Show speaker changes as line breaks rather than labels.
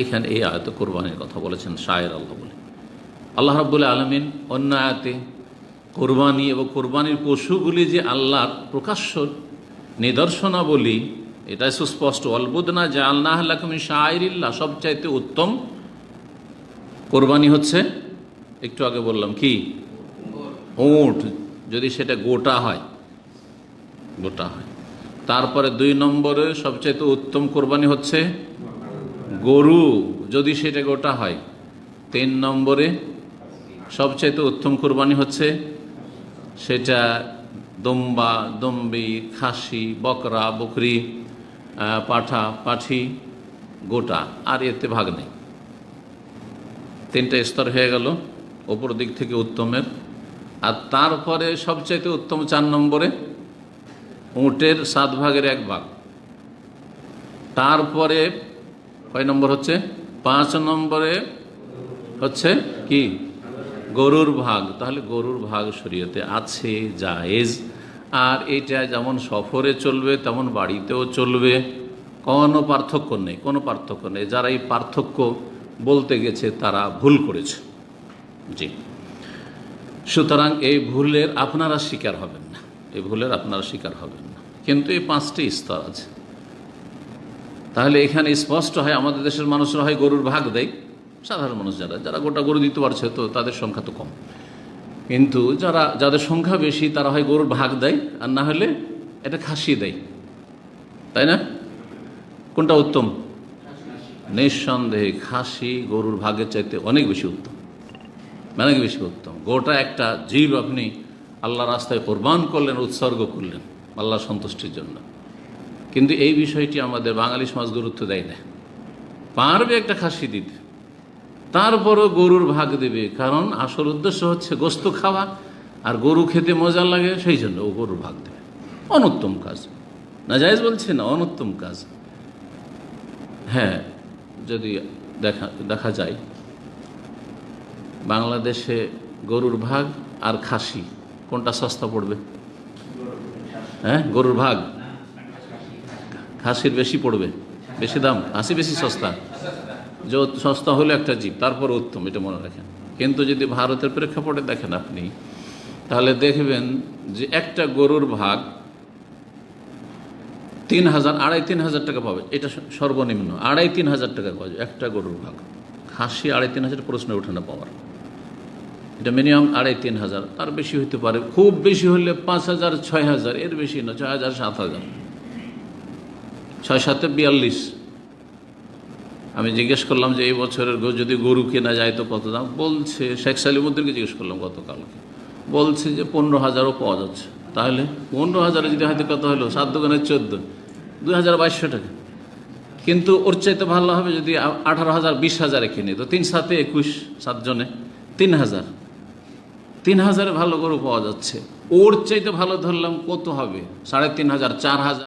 এখানে এই আয়াতে কোরবানির কথা বলেছেন শায়ের আল্লাহ বলে। আল্লাহ রাব্বুল আলামিন অন্য আয়াতে কোরবানি এবং কোরবানির পশুগুলি যে আল্লাহর প্রকাশ্য নিদর্শনাবলী, এটা সুস্পষ্ট। অলবুদনা জাআলনাহা লাকুম মিন শাআইরিল্লাহ, সবচাইতে উত্তম কোরবানি হচ্ছে, একটু আগে বললাম কি, উট, যদি সেটা গোটা হয়, গোটা হয়। তারপরে 2 নম্বরে সবচাইতে উত্তম কোরবানি হচ্ছে গরু, যদি সেটা গোটা হয়। 3 নম্বরে সবচাইতে উত্তম কোরবানি হচ্ছে সেটা দম্বা, দম্বি, খাসি, বকরা, বকরি, পাঠা, পাঠি, গোটা, আর এতে ভাগ নেই। 3টা স্তর হয়ে গেল ওপর দিক থেকে উত্তমের। আর তারপরে সবচাইতে উত্তম 4 নম্বরে উটের 7 ভাগের 1 ভাগ। তারপরে কয় নম্বর হচ্ছে, 5 নম্বরে হচ্ছে কি, গরুর ভাগ। তাহলে গরুর ভাগ শরীয়তে আছে, জায়েজ। আর এটা যেমন সফরে চলবে তেমন বাড়িতেও চলবে, কোনো পার্থক্য নেই, কোনো পার্থক্য নেই। যারা এই পার্থক্য বলতে গেছে তারা ভুল করেছে। জি, সুতরাং এই ভুলের আপনারা শিকার হবেন না, এই ভুলের আপনারা শিকার হবেন না। কিন্তু এই 5টি স্তর আছে। তাহলে এখানে স্পষ্ট হয় আমাদের দেশের মানুষরা হয় গরুর ভাগ দেয়, সাধারণ মানুষ যারা গোটা গরু দিতে পারছে তো তাদের সংখ্যা তো কম। কিন্তু যাদের সংখ্যা বেশি তারা হয় গরুর ভাগ দেয়, আর না হলে এটা খাসি দেয়, তাই না? কোনটা উত্তম? নিঃসন্দেহে খাসি গরুর ভাগের চাইতে অনেক বেশি উত্তম, অনেক বেশি উত্তম। গোটা একটা জীব আপনি আল্লাহ রাস্তায় কোরবান করলেন, উৎসর্গ করলেন আল্লাহ সন্তুষ্টির জন্য। কিন্তু এই বিষয়টি আমাদের বাঙালি সমাজ গুরুত্ব দেয় না। পারবে একটা খাসি দিতে, তারপরও গরুর ভাগ দেবে, কারণ আসল উদ্দেশ্য হচ্ছে গোস্ত খাওয়া, আর গরু খেতে মজা লাগে, সেই জন্য ও গরুর ভাগ দেবে। অনুত্তম কাজ, না জায়েজ বলছে না, অনুত্তম কাজ। হ্যাঁ, যদি দেখা যায় বাংলাদেশে গরুর ভাগ আর খাসি কোনটা সস্তা পড়বে? হ্যাঁ, গরুর ভাগ, খাসির বেশি পড়বে, বেশি দাম, খাসি বেশি সস্তা। যে সস্তা হলো একটা জীব, তারপর উত্তম, এটা মনে রাখেন। কিন্তু যদি ভারতের প্রেক্ষাপটে দেখেন আপনি, তাহলে দেখবেন যে একটা গরুর ভাগ 3,000, 2,500-3,000 টাকা পাবে, এটা সর্বনিম্ন। 2,500-3,000 টাকা পাবে একটা গরুর ভাগ। খাসি 2,500-3,000 প্রশ্ন ওঠে না পাওয়ার, এটা মিনিমাম 2,500-3,000, তার বেশি হতে পারে, খুব বেশি হলে 5,000-6,000, এর বেশি না, 6,000-7,000, 6-7 42। আমি জিজ্ঞেস করলাম যে এই বছরের যদি গরু কেনা যায় তো কত দাম? বলছে, শেখ সালিমুদ্দিনকে জিজ্ঞেস করলাম গতকালকে, বলছে যে 15,000-ও পাওয়া যাচ্ছে। তাহলে 15,000 যদি হাতে কত হলো, 7 দোকানে 14, 2,200 টাকা। কিন্তু ওর চাইতে ভালো হবে যদি 18,000, 20,000 কিনে, তো 3-7 21, 7 জনে 3,000, 3,000 ভালো গরু পাওয়া যাচ্ছে। ওর চাইতে ভালো ধরলাম কত হবে, 3,500, 4,000।